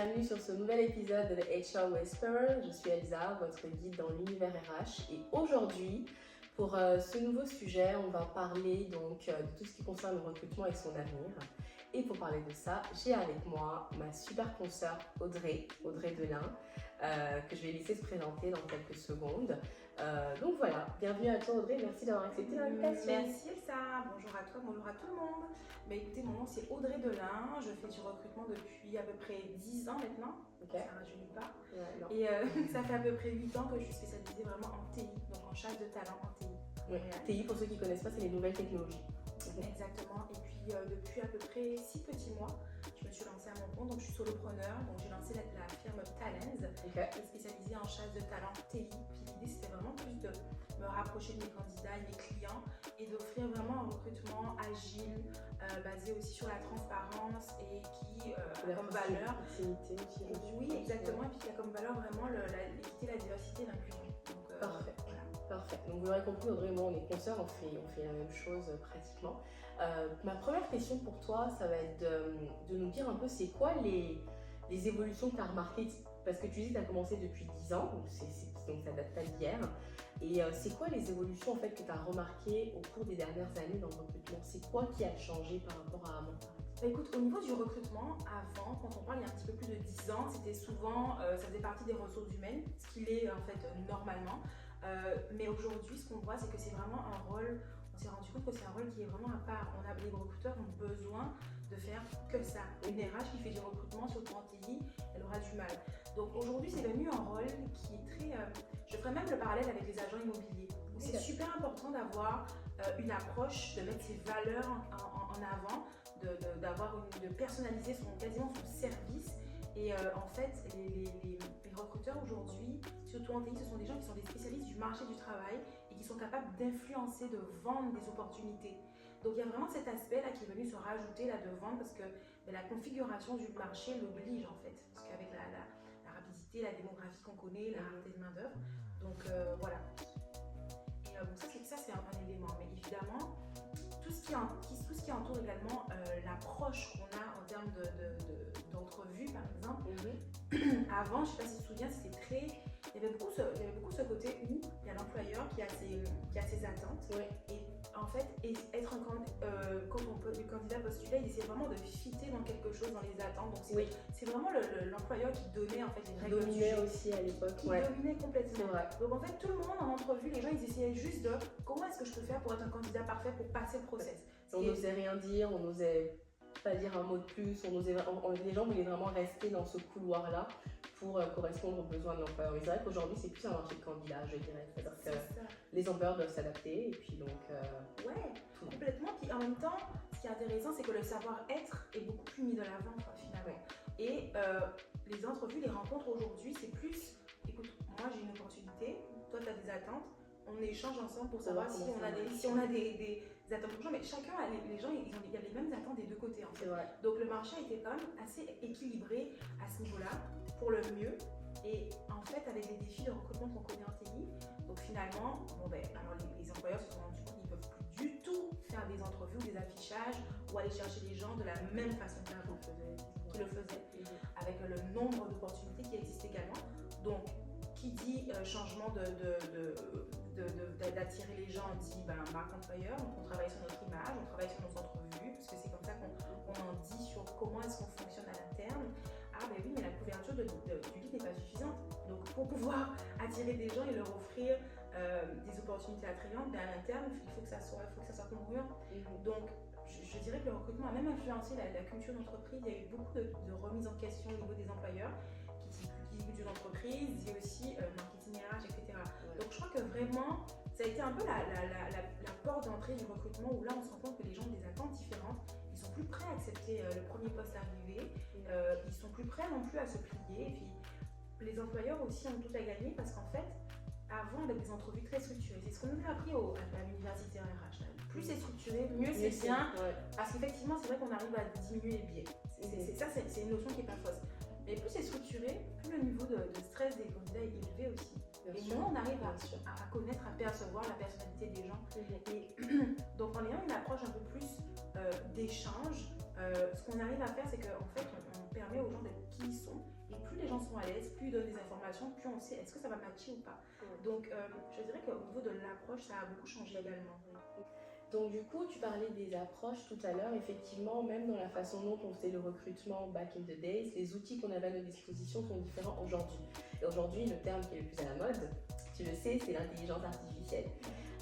bienvenue sur ce nouvel épisode de HR Whisperer. Je suis Elsa, votre guide dans l'univers RH et aujourd'hui, pour ce nouveau sujet, on va parler donc de tout ce qui concerne le recrutement et son avenir. Et pour parler de ça, j'ai avec moi ma super consoeur Audrey Delin, que je vais laisser se présenter dans quelques secondes. Donc voilà, bienvenue à toi Audrey, merci d'avoir accepté l'invitation. Merci Elsa, bonjour à toi, bonjour à tout le monde. Écoutez, mon nom c'est Audrey Delin, je fais du recrutement depuis à peu près 10 ans maintenant, Okay. ça ne rajeunit pas. Ouais, Et ça fait à peu près 8 ans que je suis spécialisée vraiment en TI, donc en chasse de talent en TI. ouais. TI, pour ceux qui ne connaissent pas, c'est les nouvelles technologies. Exactement, et puis depuis à peu près 6 petits mois, je me suis lancée à mon compte, donc je suis solopreneur, donc j'ai lancé la firme Talens, Okay. qui est spécialisée en chasse de talent TI. Puis l'idée c'était vraiment plus de me rapprocher de mes candidats et mes clients et d'offrir vraiment un recrutement agile, basé aussi sur la transparence et qui a comme valeur. Oui, exactement, et puis qui a comme valeur vraiment l'équité, la diversité et l'inclusion. Parfait. Voilà. Parfait. Donc vous l'aurez compris, Audrey et moi, on est consoeurs, on fait la même chose pratiquement. Ma première question pour toi, ça va être de nous dire un peu c'est quoi les évolutions que tu as remarquées, parce que tu dis que tu as commencé depuis 10 ans, donc ça date pas d'hier. Et c'est quoi les évolutions en fait que tu as remarquées au cours des dernières années dans le recrutement? C'est quoi qui a changé par rapport à avant? Écoute, au niveau du recrutement, avant, quand on parle il y a un petit peu plus de 10 ans, c'était souvent, ça faisait partie des ressources humaines, ce qu'il est en fait normalement. Mais aujourd'hui, ce qu'on voit, c'est que c'est vraiment un rôle, on s'est rendu compte que c'est un rôle qui est vraiment à part. Les recruteurs ont besoin de faire que ça. Une RH qui fait du recrutement sur le plan TI, elle aura du mal. Donc aujourd'hui, c'est devenu un rôle qui est très... je ferais même le parallèle avec les agents immobiliers. Où c'est super important d'avoir une approche, de mettre ses valeurs en avant, de personnaliser quasiment son service. Et en fait, les recruteurs aujourd'hui, surtout en TI, ce sont des gens qui sont des spécialistes du marché du travail et qui sont capables d'influencer, de vendre des opportunités. Donc il y a vraiment cet aspect-là qui est venu se rajouter là de vendre parce que la configuration du marché l'oblige en fait. Parce qu'avec la rapidité, la démographie qu'on connaît, la rareté de main-d'œuvre. Donc voilà. Et ça c'est un élément. Mais évidemment, tout ce qui entoure également l'approche qu'on a en termes d'entrevue par exemple. Avant, je ne sais pas si tu te souviens, il y avait beaucoup ce côté où il y a l'employeur qui a ses attentes. Ouais. Et en fait, quand le candidat postulait, il essayait vraiment de fitter dans quelque chose, dans les attentes. Donc c'est vraiment l'employeur qui donnait en fait les règles du Dominait jeu. aussi à l'époque. Qui dominait complètement. C'est vrai. Donc en fait, tout le monde en entrevue, les gens ils essayaient juste de comment est-ce que je peux faire pour être un candidat parfait pour passer le process. On n'osait rien dire, on n'osait pas dire un mot de plus, les gens voulaient vraiment rester dans ce couloir-là pour correspondre aux besoins de l'employeur. Mais c'est vrai qu'aujourd'hui, c'est plus un marché de candidats, je dirais. C'est-à-dire que les employeurs doivent s'adapter et puis donc... Ouais, complètement. Puis en même temps, ce qui est intéressant, c'est que le savoir-être est beaucoup plus mis de l'avant finalement. Et les entrevues, les rencontres aujourd'hui, c'est plus, écoute, moi j'ai une opportunité, toi tu as des attentes, on échange ensemble pour savoir si on a des attentes. Mais chacun, les gens, il y a les mêmes attentes des deux côtés en fait. Donc le marché était quand même assez équilibré à ce niveau-là, pour le mieux. Et en fait, avec les défis de recrutement qu'on connaît en TI, donc finalement, alors les employeurs se sont rendus compte qu'ils ne peuvent plus du tout faire des entrevues ou des affichages ou aller chercher les gens de la même façon qu'ils le faisaient, avec le nombre d'opportunités qui existent également. Donc, qui dit changement d'attirer les gens dit marque employeur, donc on travaille sur notre image, on travaille sur nos entrevues, parce que c'est comme ça qu'on en dit sur comment est-ce qu'on fonctionne à l'interne. Ah ben oui, mais la couverture du lead n'est pas suffisante. Donc pour pouvoir attirer des gens et leur offrir des opportunités attrayantes, à l'interne, il faut que ça soit congruent. Donc je dirais que le recrutement a même influencé la culture d'entreprise. Il y a eu beaucoup de remises en question au niveau des employeurs. Qui dit culture d'entreprise, dit aussi marketing RH, etc. Donc je crois que vraiment, ça a été un peu la porte d'entrée du recrutement où là on se rend compte que les gens ont des attentes différentes. Ils sont plus prêts à accepter le premier poste arrivé, ils sont plus prêts non plus à se plier. Et puis les employeurs aussi ont tout à gagner parce qu'en fait, avant avec des entrevues très structurées, c'est ce qu'on nous a appris à l'université en RH. Plus c'est structuré, mieux c'est bien. Parce qu'effectivement, c'est vrai qu'on arrive à diminuer les biais. C'est une notion qui n'est pas fausse. Mais plus c'est structuré, plus le niveau de stress des candidats est élevé aussi. Et moins on arrive à connaître, à percevoir la personnalité des gens. Et donc en ayant une approche un peu plus d'échange, ce qu'on arrive à faire, c'est qu'en fait, on permet aux gens d'être qui ils sont Et plus les gens sont à l'aise, plus ils donnent des informations, plus on sait est-ce que ça va matcher ou pas. Donc je dirais qu'au niveau de l'approche, ça a beaucoup changé également. Donc du coup, tu parlais des approches tout à l'heure. Effectivement, même dans la façon dont on faisait le recrutement back in the days, les outils qu'on avait à notre disposition sont différents aujourd'hui. Et aujourd'hui, le terme qui est le plus à la mode, tu le sais, c'est l'intelligence artificielle.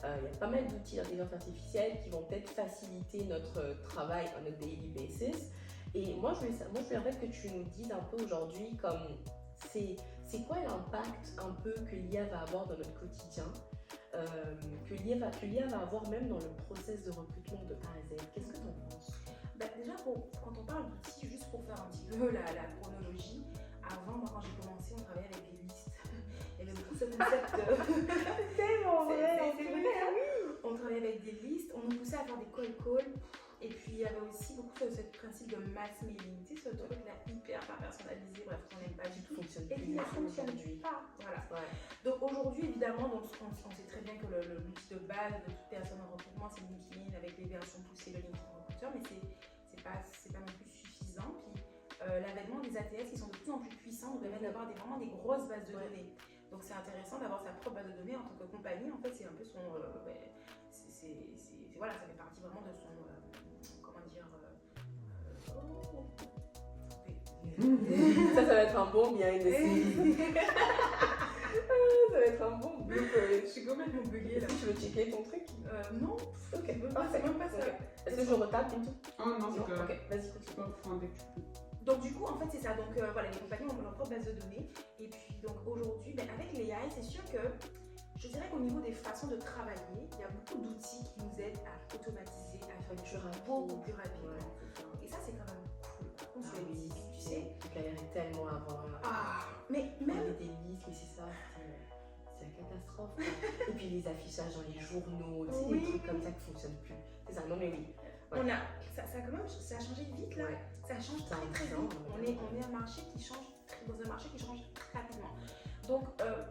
Il y a pas mal d'outils d'intelligence artificielle qui vont peut-être faciliter notre travail on a daily basis. Et moi, je voulais en fait que tu nous dises un peu aujourd'hui comme c'est quoi l'impact un peu que l'IA va avoir dans notre quotidien, que l'IA va avoir même dans le process de recrutement de A à Z. Qu'est-ce que tu en penses? Déjà, quand on parle d'outils, juste pour faire un petit peu la chronologie, avant, moi, quand j'ai commencé, on travaillait avec des listes. Il y avait beaucoup ce concept de... C'est tellement vrai, c'est vrai, oui. On travaillait avec des listes, on nous poussait à faire des call. Et puis, il y avait aussi beaucoup ce principe de mass mailing, tu sais, ce truc-là hyper pas personnalisé, bref, qu'on n'aime pas du tout. Et qui ne fonctionne pas. Voilà. Ouais. Donc aujourd'hui, évidemment, donc, on sait très bien que l'outil de base de toute personne en recrutement, c'est LinkedIn avec les versions poussées de LinkedIn Recruiter, mais c'est pas non plus suffisant. Puis l'avènement des ATS qui sont de plus en plus puissants nous permettent d'avoir vraiment des grosses bases de données. Donc c'est intéressant d'avoir sa propre base de données en tant que compagnie. En fait, c'est un peu son. Voilà, ça fait partie vraiment de son. Ça va être un bon bien une ça va être un bon blooper. Je suis complètement buggée là. Tu veux checker ton truc? Non. Ok, c'est même pas ça. Okay. Est-ce que je retape et tout? Oh non, c'est ok, vas-y, continue. Donc du coup, en fait, c'est ça. Donc voilà, les compagnies ont leur propre base de données. Et puis donc aujourd'hui, avec l'AI, c'est sûr que je dirais qu'au niveau des façons de travailler, il y a beaucoup d'outils qui nous aident à automatiser, à faire des choses beaucoup plus rapidement. Et ça, c'est quand même cool. Oui, tu sais. Tu galérais tellement avant. Mais même des listes, mais c'est ça, c'est la catastrophe. Et puis les affichages dans les journaux, tu sais, des trucs comme ça qui ne fonctionnent plus. C'est ça, non mais oui. Ouais. Ça a changé vite là. Ouais. Ça change très vite. On est dans un marché qui change très rapidement. Donc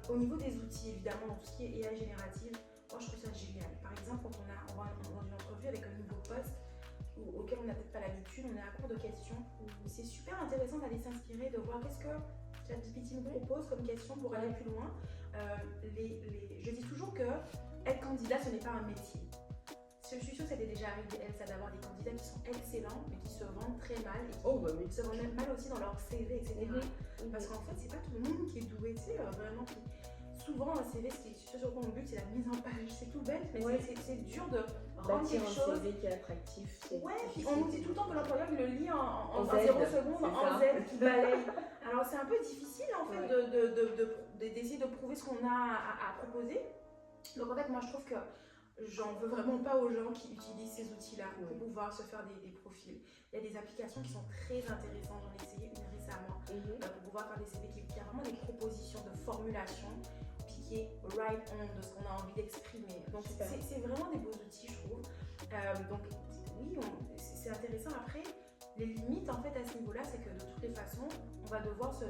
au niveau des outils, évidemment, dans tout ce qui est AI générative, moi je trouve ça génial. Par exemple, quand on va dans une entrevue avec un nouveau poste auquel on n'a peut-être pas l'habitude, on est à court de questions. C'est super intéressant d'aller s'inspirer, de voir qu'est-ce que ChatGPT nous propose comme question pour aller plus loin. Je dis toujours que être candidat, ce n'est pas un métier. Je suis sûre que ça t'est déjà arrivé, Elsa, d'avoir des candidats qui sont excellents, mais qui se vendent très mal et qui se vendent mal aussi dans leur CV, etc. Parce qu'en fait, c'est pas tout le monde qui est doué, tu sais, vraiment. Souvent, un CV, ce sur quoi on bute, c'est la mise en page. C'est tout bête, mais c'est dur de rendre quelque chose. Un CV qui est attractif. Puis on nous dit tout le temps que l'employeur il le lit en 0 secondes, en Z, qui balaye. Alors c'est un peu difficile en fait d'essayer de prouver ce qu'on a à proposer. Donc en fait, moi je trouve que j'en veux vraiment pas aux gens qui utilisent ces outils-là pour pouvoir se faire des profils. Il y a des applications qui sont très intéressantes, j'en ai essayé une récemment, pour pouvoir faire des CV qui a vraiment des propositions de formulation, puis qui est right on de ce qu'on a envie d'exprimer. Donc c'est vraiment des beaux outils, je trouve. Donc oui, c'est intéressant. Après, les limites en fait à ce niveau-là, c'est que de toutes les façons, on va devoir se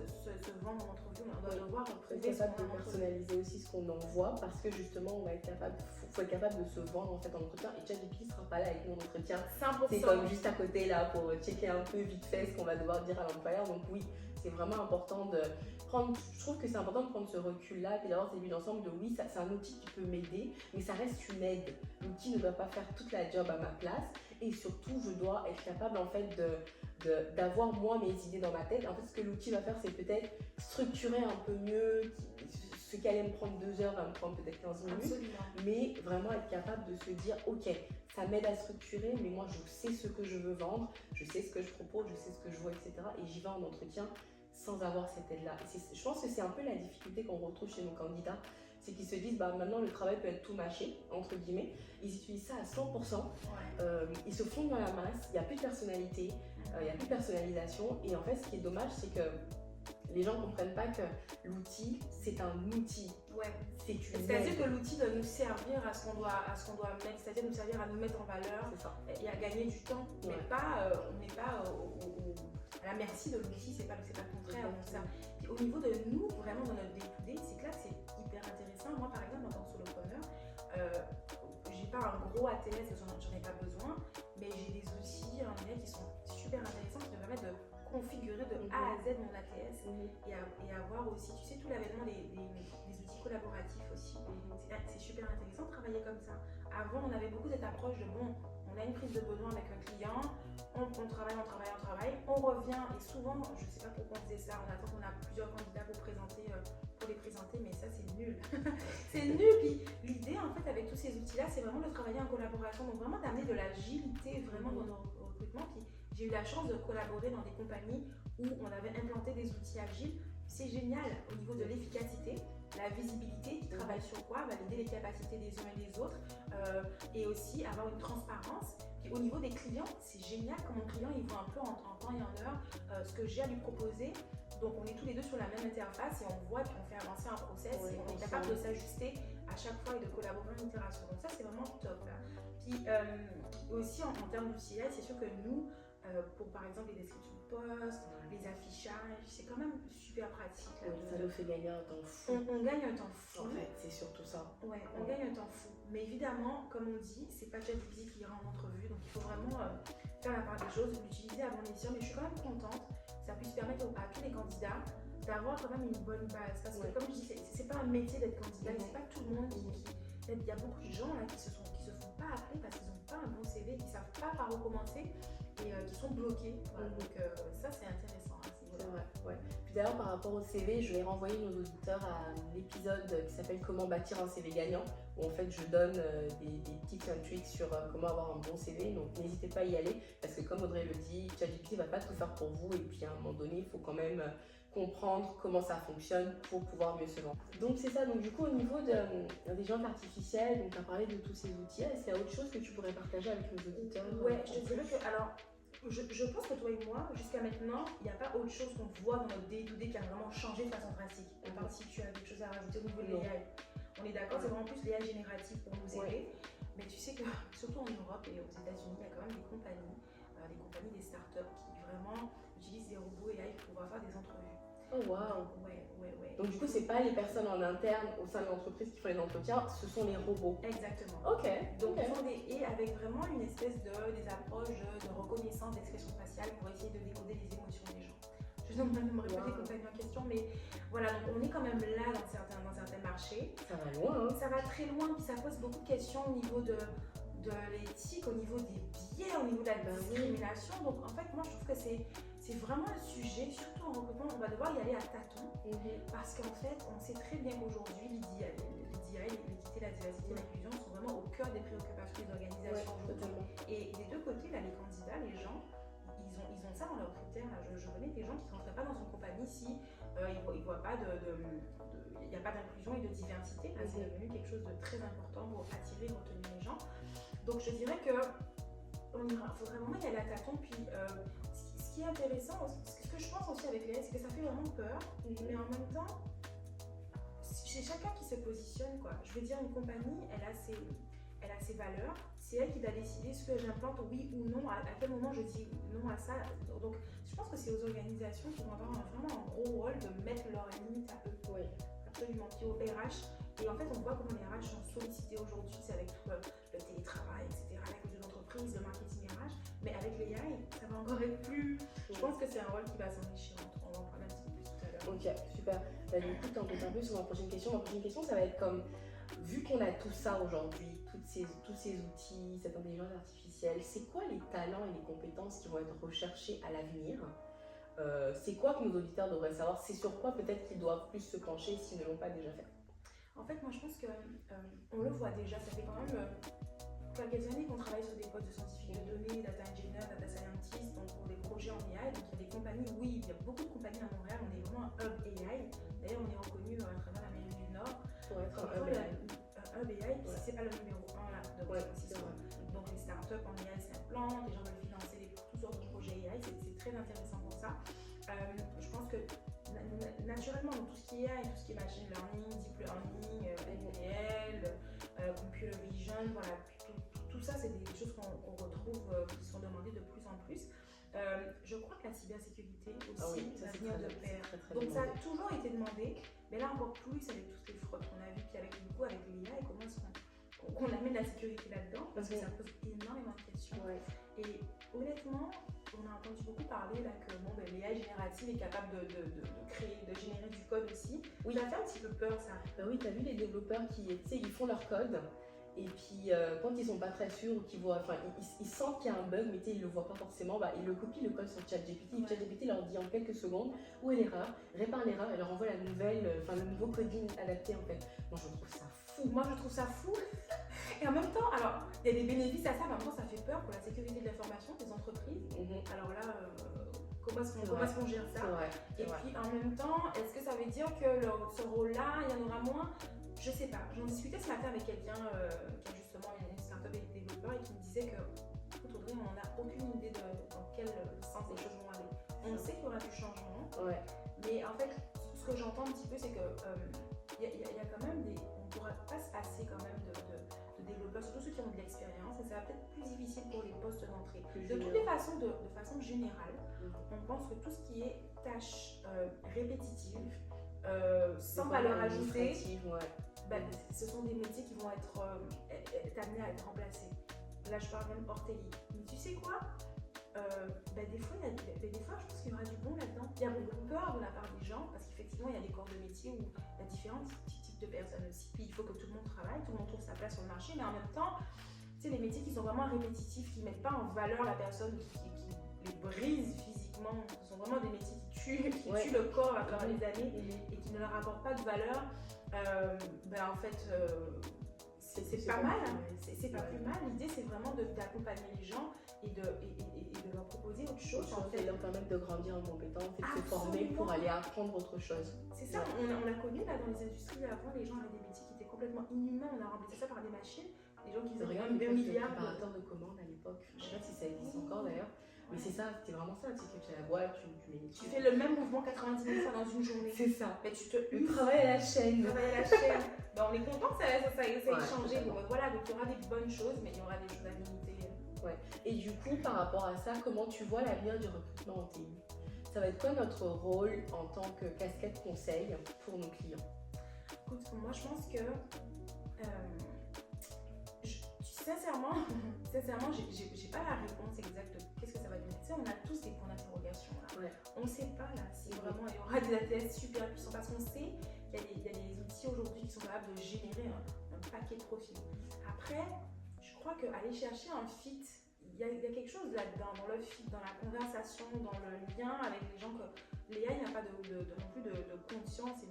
vendre en entrevue, on doit devoir prouver ce qu'on a de personnaliser aussi ce qu'on envoie parce que justement on va être capable, faut être capable de se vendre en fait en entretien et ChatGPT ne sera pas là avec mon entretien. 100%. C'est comme juste à côté là pour checker un peu vite fait ce qu'on va devoir dire à l'employeur. Donc oui, c'est vraiment important de prendre, je trouve que c'est important de prendre ce recul là et d'avoir cette vue d'ensemble de oui, ça c'est un outil qui peut m'aider, mais ça reste une aide. L'outil ne doit pas faire toute la job à ma place. Et surtout, je dois être capable en fait d'avoir moi mes idées dans ma tête. En fait, ce que l'outil va faire, c'est peut-être structurer un peu mieux. Ce qui allait me prendre 2 heures va me prendre peut-être 15 minutes. Absolument. Mais vraiment être capable de se dire, ok, ça m'aide à structurer, mais moi je sais ce que je veux vendre, je sais ce que je propose, je sais ce que je vois, etc. Et j'y vais en entretien sans avoir cette aide-là. Et je pense que c'est un peu la difficulté qu'on retrouve chez nos candidats. C'est qu'ils se disent, maintenant le travail peut être tout mâché, entre guillemets. Ils utilisent ça à 100%. Ils se fondent dans la masse, il n'y a plus de personnalité, il n'y a plus de personnalisation. Et en fait, ce qui est dommage, c'est que les gens ne comprennent pas que l'outil, c'est un outil. C'est-à-dire que l'outil doit nous servir à ce qu'on doit mettre, c'est-à-dire nous servir à nous mettre en valeur et à gagner du temps. Mais pas, on n'est pas à la merci de l'outil, c'est pas le contraire. Donc ça. Puis au niveau de nous, vraiment dans notre day-to-day, c'est clair que c'est hyper intéressant. Moi, par exemple, en tant que solopreneur, j'ai pas un gros ATS, j'en ai pas besoin, mais j'ai des outils en ligne qui sont super intéressants qui me permettent de configurer de A à Z mon ATS et avoir aussi, tu sais, tout l'avènement des outils collaboratifs aussi. C'est super intéressant de travailler comme ça. Avant, on avait beaucoup cette approche de bon, on a une prise de besoin avec un client, on travaille, on revient et souvent, je ne sais pas pourquoi on faisait ça, on attend qu'on a plusieurs candidats pour les présenter, mais ça c'est nul. C'est nul. Puis l'idée en fait avec tous ces outils-là, c'est vraiment de travailler en collaboration, donc vraiment d'amener de l'agilité vraiment dans nos recrutements. Puis j'ai eu la chance de collaborer dans des compagnies où on avait implanté des outils agiles. C'est génial au niveau de l'efficacité, la visibilité, qui travaille sur quoi, valider les capacités des uns et des autres, et aussi avoir une transparence. Puis au niveau des clients, c'est génial que mon client il voit un peu en temps et en heure ce que j'ai à lui proposer. Donc on est tous les deux sur la même interface et on voit puis on fait avancer un process et on est capable de s'ajuster à chaque fois et de collaborer en interaction. Donc ça c'est vraiment top. Puis aussi en termes d'outillage, c'est sûr que nous, pour par exemple les descriptions de poste, les affichages, c'est quand même super pratique. Oui, ça nous fait gagner un temps fou. On gagne un temps fou. En fait, c'est surtout ça. Ouais, on gagne un temps fou. Mais évidemment, comme on dit, c'est pas ChatGPT qui ira en entrevue, donc il faut vraiment faire la part des choses, l'utiliser avant l'émission. Mais je suis quand même contente, ça puisse permettre à tous les candidats d'avoir quand même une bonne base. Parce que comme je dis, c'est pas un métier d'être candidat, c'est pas tout le monde qui il y a beaucoup de gens là qui se font pas appeler parce qu'ils n'ont pas un bon CV, qui savent pas par où commencer et qui sont bloqués. Voilà, donc ça c'est intéressant. C'est vrai, ouais. Puis d'ailleurs par rapport au CV, je vais renvoyer nos auditeurs à l'épisode qui s'appelle Comment bâtir un CV gagnant, où en fait je donne des tips and tricks sur comment avoir un bon CV, donc n'hésitez pas à y aller, parce que comme Audrey le dit, ChatGPT va pas tout faire pour vous, et puis à un moment donné, il faut quand même comprendre comment ça fonctionne pour pouvoir mieux se vendre. Donc c'est ça, donc du coup au niveau de l'intelligence artificielle, donc tu as parlé de tous ces outils, est-ce qu'il y a autre chose que tu pourrais partager avec nos auditeurs? Ouais, je te dirais que alors, je pense que toi et moi, jusqu'à maintenant, il n'y a pas autre chose qu'on voit dans notre day-to-day qui a vraiment changé de façon drastique. À part si tu as quelque chose à rajouter au niveau de l'AI. On est d'accord, c'est vraiment plus l'AI générative pour nous aider. Mais tu sais que, surtout en Europe et aux États-Unis, il y a quand même des compagnies, des startups qui vraiment utilisent des robots AI pour pouvoir faire des entrevues. Oh waouh! Ouais. Donc du coup, c'est pas les personnes en interne au sein de l'entreprise qui font les entretiens, ce sont les robots. Exactement. Ok. Donc ils font et avec vraiment une espèce des approches de reconnaissance d'expression faciale pour essayer de décoder les émotions des gens. Je ne vais pas répéter les compagnies en question, mais voilà, donc on est quand même là dans certains marchés. Ça va loin, hein? Ça va très loin, puis ça pose beaucoup de questions au niveau de l'éthique, au niveau des biais, au niveau de la discrimination. Donc en fait, moi je trouve que c'est vraiment un sujet, surtout en recrutement, on va devoir y aller à tâtons. Parce qu'en fait, on sait très bien qu'aujourd'hui, l'IDI, l'équité, la diversité et l'inclusion sont vraiment au cœur des préoccupations des organisations aujourd'hui. Et des deux côtés, là, les candidats, les gens, ils ont ça dans leurs critères. Là. Je connais des gens qui ne rentreraient pas dans une compagnie si ils voient pas il n'y a pas d'inclusion et de diversité. Là, c'est devenu quelque chose de très important pour attirer et retenir les gens. Donc je dirais que faudrait vraiment y aller à tâtons. Puis ce qui est intéressant, ce que je pense aussi avec les AI, c'est que ça fait vraiment peur, mais en même temps, c'est chacun qui se positionne, quoi. Je veux dire, une compagnie, elle a ses valeurs, c'est elle qui va décider ce que j'implante, oui ou non, à quel moment je dis non à ça. Donc je pense que c'est aux organisations qui vont avoir vraiment un gros rôle de mettre leurs limites à eux. Oui. Absolument. Puis au RH, et en fait on voit comment les RH sont sollicités aujourd'hui, c'est avec tout le télétravail, etc., la culture d'entreprise, le marketing RH, mais avec les AI, ça va encore être plus. Je pense que c'est un rôle qui va s'enrichir, on va en parler un petit peu plus tout à l'heure. Ok, super. Bah, du coup, t'embêtes un peu sur ma prochaine question. Ma prochaine question, ça va être comme, vu qu'on a tout ça aujourd'hui, tous ces outils, cette intelligence artificielle, c'est quoi les talents et les compétences qui vont être recherchés à l'avenir? C'est quoi que nos auditeurs devraient savoir? C'est sur quoi peut-être qu'ils doivent plus se pencher s'ils ne l'ont pas déjà fait? En fait, moi je pense qu'on le voit déjà, ça fait quand même quelques années qu'on travaille sur des postes de scientifiques de données, data engineer, data scientist, donc pour des projets en AI. Donc il y a des compagnies, oui, il y a beaucoup de compagnies à Montréal, on est vraiment un hub AI. D'ailleurs, on est reconnu à travers l'Amérique du Nord. Pour être un hub AI. Un hub AI, c'est pas le numéro 1 là, de donc les startups en AI s'implantent, les gens veulent financer toutes sortes de projets AI, c'est très intéressant pour ça. Je pense que naturellement, dans tout ce qui est AI, tout ce qui est machine learning, deep learning, NLP, computer vision, voilà, tout ça, c'est des choses qu'on retrouve, qui sont demandées de plus en plus. Je crois que la cybersécurité aussi, ça vient de pair. Donc ça a toujours été demandé, mais là encore plus avec toutes les fraudes qu'on a vues, puis avec l'IA et comment est-ce qu'on amène la sécurité là-dedans, parce que ça pose énormément de questions. Et honnêtement, on a entendu beaucoup parler là, que bon, ben, l'IA générative est capable créer, de générer du code aussi. Oui. Ça fait un petit peu peur ça. Ben oui, tu as vu les développeurs qui, tu sais, ils font leur code et puis quand ils sont pas très sûrs ou qu'ils voient, enfin ils sentent qu'il y a un bug mais tu sais, ils le voient pas forcément, bah, ils le copient le code sur ChatGPT. Ouais. ChatGPT leur dit en quelques secondes où est l'erreur, répare l'erreur et leur envoie la nouvelle, le nouveau coding adapté en fait. Moi je trouve ça fou. Moi je trouve ça fou. Et en même temps, alors il y a des bénéfices à ça, mais en même temps ça fait peur pour la sécurité de l'information des entreprises. Alors là, comment est-ce qu'on gère ça? Et puis en même temps, est-ce que ça veut dire que ce rôle-là, il y en aura moins? Je sais pas. J'en discutais ce matin avec quelqu'un qui a justement une startup avec des développeurs et qui me disait que, écoute Audrey, on n'a aucune idée dans quel sens les choses vont aller. On sait qu'il y aura du changement, mais en fait, ce que j'entends un petit peu, c'est que y a quand même on ne pourra pas se passer quand même de développeurs, surtout ceux qui ont de l'expérience, et ça va peut-être plus difficile pour les postes d'entrée. De toutes les façons, de façon générale, on pense que tout ce qui est tâches répétitives, sans valeur ajoutée, ben, ce sont des métiers qui vont être amenés à être remplacés. Là, je parle même orthélie. Mais tu sais quoi? Ben, des fois, je pense qu'il y aura du bon là-dedans. Il y a beaucoup peur de la part des gens, parce qu'effectivement, il y a des corps de métier où il y a différents types de personnes aussi. Puis il faut que tout le monde travaille, tout le monde trouve sa place sur le marché, mais en même temps, tu sais, les métiers qui sont vraiment répétitifs, qui ne mettent pas en valeur la personne, qui les brisent physiquement, ce sont vraiment des métiers qui tuent le corps à travers les années et qui ne leur apportent pas de valeur. Ben en fait, c'est pas mal, hein. C'est pas plus mal. L'idée, c'est vraiment d'accompagner les gens et de leur proposer autre chose. En fait, leur permettre de grandir en compétences et de se former pour aller apprendre autre chose. C'est ça, on a connu là dans les industries avant, les gens avaient des métiers qui étaient complètement inhumains, on a remplacé ça par des machines. Les gens qui faisaient Regarde un milliard de préparateurs de commandes à l'époque. Je sais pas si ça existe encore d'ailleurs. Mais c'est ça, c'était vraiment ça, tu sais, que tu as la boîte, tu fais le même mouvement 90 000 fois dans une journée. C'est ça. Mais tu te le travail à la chaîne. Ben, on est content que ça ait changé. Bon, ben, voilà, donc il y aura des bonnes choses, mais il y aura des choses à limiter. Ouais. Et du coup, par rapport à ça, comment tu vois l'avenir du recrutement en TI? Ça va être quoi notre rôle en tant que casquette conseil pour nos clients? Écoute, moi je pense que sincèrement, j'ai pas la réponse exacte de qu'est-ce que ça va donner. Tu sais, on a tous des points d'interrogation là. Ouais. On ne sait pas là si vraiment il y aura des ATS super puissants parce qu'on sait qu'il y a des outils aujourd'hui qui sont capables de générer un paquet de profils. Après, je crois qu'aller chercher un fit, il y a quelque chose là-dedans, dans le fit, dans la conversation, dans le lien avec les gens, que l'IA n'a pas non plus de conscience.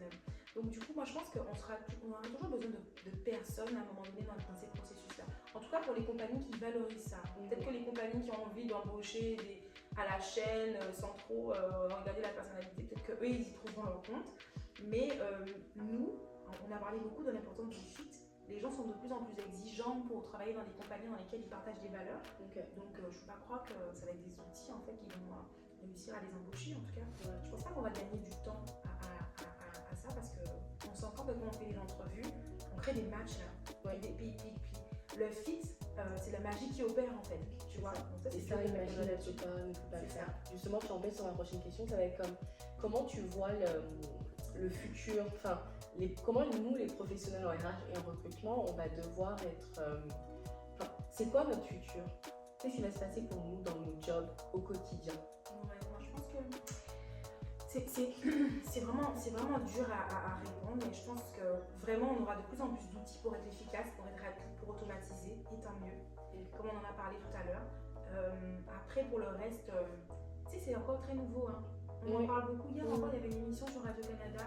Donc du coup, moi je pense qu'on aura toujours besoin de personnes à un moment donné dans ces processus-là. En tout cas pour les compagnies qui valorisent ça. Peut-être que les compagnies qui ont envie d'embaucher à la chaîne sans trop regarder la personnalité, peut-être qu'eux ils y trouveront leur compte. Mais nous, on a parlé beaucoup de l'importance du fit. Les gens sont de plus en plus exigeants pour travailler dans des compagnies dans lesquelles ils partagent des valeurs. Donc je ne peux pas croire que ça va être des outils en fait qui vont réussir à les embaucher en tout cas. Je pense pas qu'on va gagner du temps à ça parce qu'on s'entend que quand on fait des entrevues, on crée des matchs là. Et puis le fit, c'est la magie qui opère en fait. Tu vois. Donc ça, et ça, imagine, ne peut pas le faire. Justement, tu embêtes sur ma prochaine question, ça va être comme comment tu vois le futur, enfin, comment nous, les professionnels en RH et en recrutement, on va devoir être... c'est quoi notre futur? Qu'est-ce qui va se passer pour nous dans nos jobs au quotidien? Ouais, moi je pense que c'est vraiment dur à répondre, mais je pense que vraiment on aura de plus en plus d'outils pour être efficace, pour être rapide, pour automatiser, et tant mieux, comme on en a parlé tout à l'heure. Après pour le reste, tu sais, c'est encore très nouveau, hein. On en parle beaucoup. Hier encore, il y avait une émission sur Radio-Canada,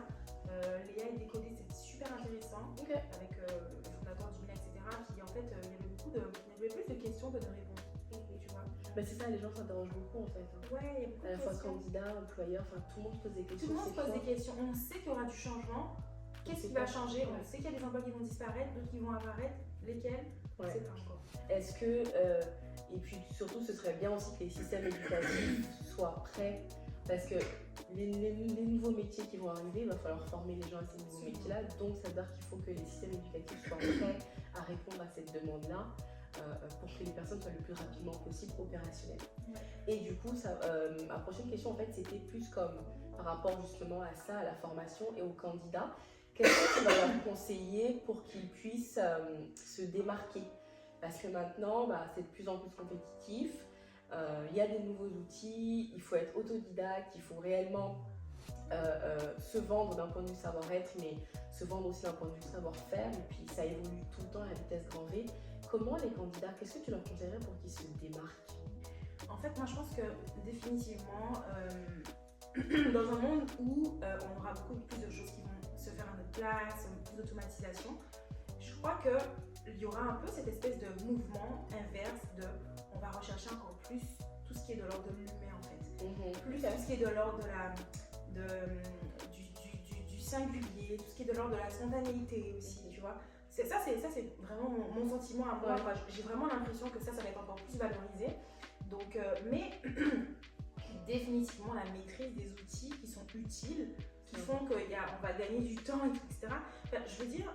l'IA est décodée, c'était super intéressant, avec le fondateur du BINA, etc. Puis en fait, il y avait plus de questions que de réponses. Tu vois. Bah c'est ça, les gens s'interrogent beaucoup en fait. Ouais, il y a beaucoup de questions. À la fois candidat, employeur, enfin tout le monde se pose des questions. Tout le monde se pose des questions. On sait qu'il y aura du changement. Qu'est-ce qui va changer? On sait qu'il y a des emplois qui vont disparaître, d'autres qui vont apparaître. Lesquels? On ne sait pas encore. Est-ce que, et puis surtout, ce serait bien aussi que les systèmes éducatifs soient prêts, parce que les nouveaux métiers qui vont arriver, il va falloir former les gens à ces nouveaux métiers-là, donc ça veut dire qu'il faut que les systèmes éducatifs soient prêts à répondre à cette demande-là pour que les personnes soient le plus rapidement possible opérationnelles. Et du coup, ma prochaine question, en fait, c'était plus comme par rapport justement à ça, à la formation et aux candidats. Qu'est-ce que tu vas leur conseiller pour qu'ils puissent se démarquer? Parce que maintenant, c'est de plus en plus compétitif. il y a des nouveaux outils, il faut être autodidacte, il faut réellement se vendre d'un point de vue savoir-être, mais se vendre aussi d'un point de vue savoir-faire, et puis ça évolue tout le temps à la vitesse grand V. Comment les candidats, qu'est-ce que tu leur conseillerais pour qu'ils se démarquent? En fait, moi je pense que définitivement, dans un monde où on aura beaucoup plus de choses qui vont se faire à notre place, plus d'automatisation, je crois qu'il y aura un peu cette espèce de mouvement inverse de on va rechercher encore plus tout ce qui est de l'ordre de l'humain en fait. Plus tout ce qui est de l'ordre du singulier, tout ce qui est de l'ordre de la spontanéité aussi, tu vois. C'est vraiment mon sentiment à moi. Enfin, j'ai vraiment l'impression que ça va être encore plus valorisé. Donc, mais définitivement la maîtrise des outils qui sont utiles, qui font qu'on va gagner du temps, etc. Enfin, je veux dire,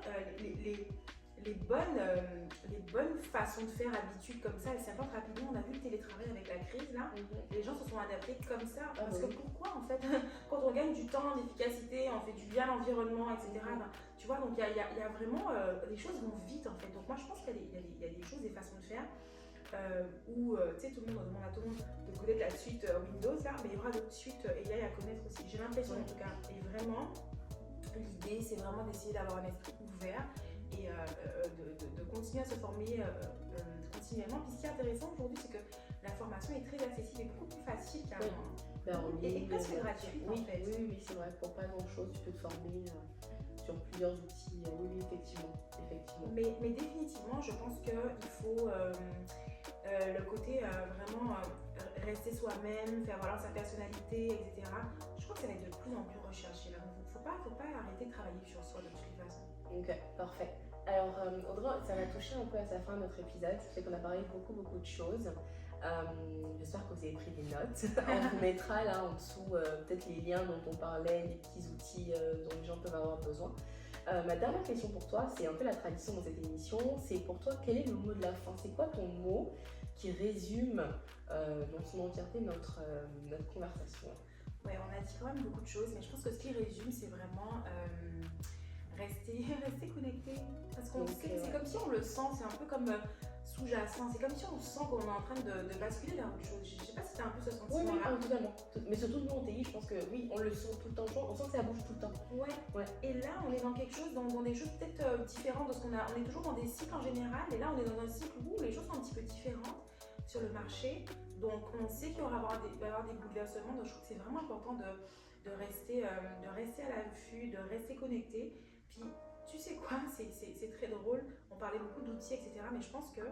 les bonnes façons de faire, habitudes comme ça, elles s'importent rapidement. On a vu le télétravail avec la crise, là. Les gens se sont adaptés comme ça. Parce que pourquoi, en fait, quand on gagne du temps, d'efficacité, on fait du bien à l'environnement, etc. Ben, tu vois, donc il y a vraiment, les choses vont vite, en fait. Donc moi, je pense qu'il y a des choses, des façons de faire où, tu sais, tout le monde demande à tout le monde de connaître la suite Windows, là, mais il y aura d'autres suites AI à connaître aussi. J'ai l'impression, en tout cas. Et vraiment, l'idée, c'est vraiment d'essayer d'avoir un esprit ouvert et de continuer à se former continuellement. Puis ce qui est intéressant aujourd'hui, c'est que la formation est très accessible et beaucoup plus facile qu'avant. Et presque gratuite en fait. Oui, c'est vrai, pour pas grand chose, tu peux te former sur plusieurs outils. Oui, effectivement. Mais définitivement, je pense qu'il faut le côté vraiment rester soi-même, faire valoir sa personnalité, etc. Je crois que ça va être de plus en plus recherché. Donc, faut pas arrêter de travailler sur soi de toutes les façons. Ok, parfait. Alors Audrey, ça va toucher un peu à sa fin de notre épisode, c'est qu'on a parlé de beaucoup de choses. J'espère que vous avez pris des notes. On vous mettra là en dessous peut-être les liens dont on parlait, les petits outils dont les gens peuvent avoir besoin. Ma dernière question pour toi, c'est un peu la tradition dans cette émission, c'est pour toi quel est le mot de la fin? C'est quoi ton mot qui résume dans son entièreté notre conversation? Ouais, on a dit quand même beaucoup de choses, mais je pense que ce qui résume, c'est vraiment rester connecté. Parce qu'on sait, c'est comme si on le sent, c'est un peu comme sous-jacent, c'est comme si on sent qu'on est en train de basculer vers autre chose. Je sais pas si tu as un peu ce sentiment-là. Oui, totalement. Mais surtout nous en TI, je pense que oui, on le sent tout le temps, on sent que ça bouge tout le temps. Ouais. Et là, on est dans quelque chose, dans des choses peut-être différentes de ce qu'on a. On est toujours dans des cycles en général, et là, on est dans un cycle où les choses sont un petit peu différentes sur le marché. Donc, on sait qu'il va y avoir des bouleversements. Donc, je trouve que c'est vraiment important de rester à l'affût, de rester connecté. Puis, tu sais quoi, c'est très drôle. On parlait beaucoup d'outils, etc. Mais je pense qu'il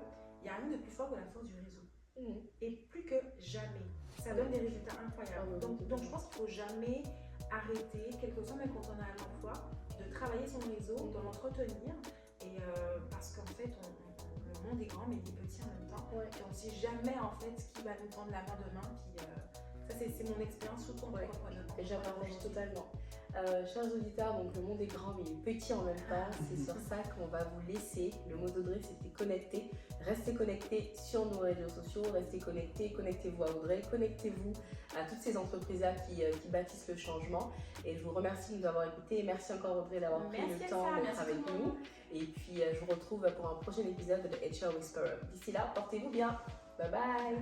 n'y a rien de plus fort que la force du réseau. Et plus que jamais. Ça donne des résultats incroyables. Donc je pense qu'il ne faut jamais arrêter, quel que soit même quand on a un emploi, de travailler son réseau, de l'entretenir. Et parce qu'en fait, le monde est grand, mais il est petit en même temps. Et on ne sait jamais en fait ce qui va nous tendre la main demain. Puis ça, c'est mon expérience, surtout en entrepreneur. Et j'appartage totalement. Chers auditeurs, donc le monde est grand mais il est petit en même temps. C'est sur ça qu'on va vous laisser. Le mot d'Audrey, c'était connecté. Restez connectés sur nos réseaux sociaux, restez connectés, connectez-vous à Audrey, connectez-vous à toutes ces entreprises-là qui bâtissent le changement. Et je vous remercie de nous avoir écoutés. Merci encore Audrey d'avoir pris le temps d'être avec nous. Et puis je vous retrouve pour un prochain épisode de HR Whisperer. D'ici là, portez-vous bien. Bye bye.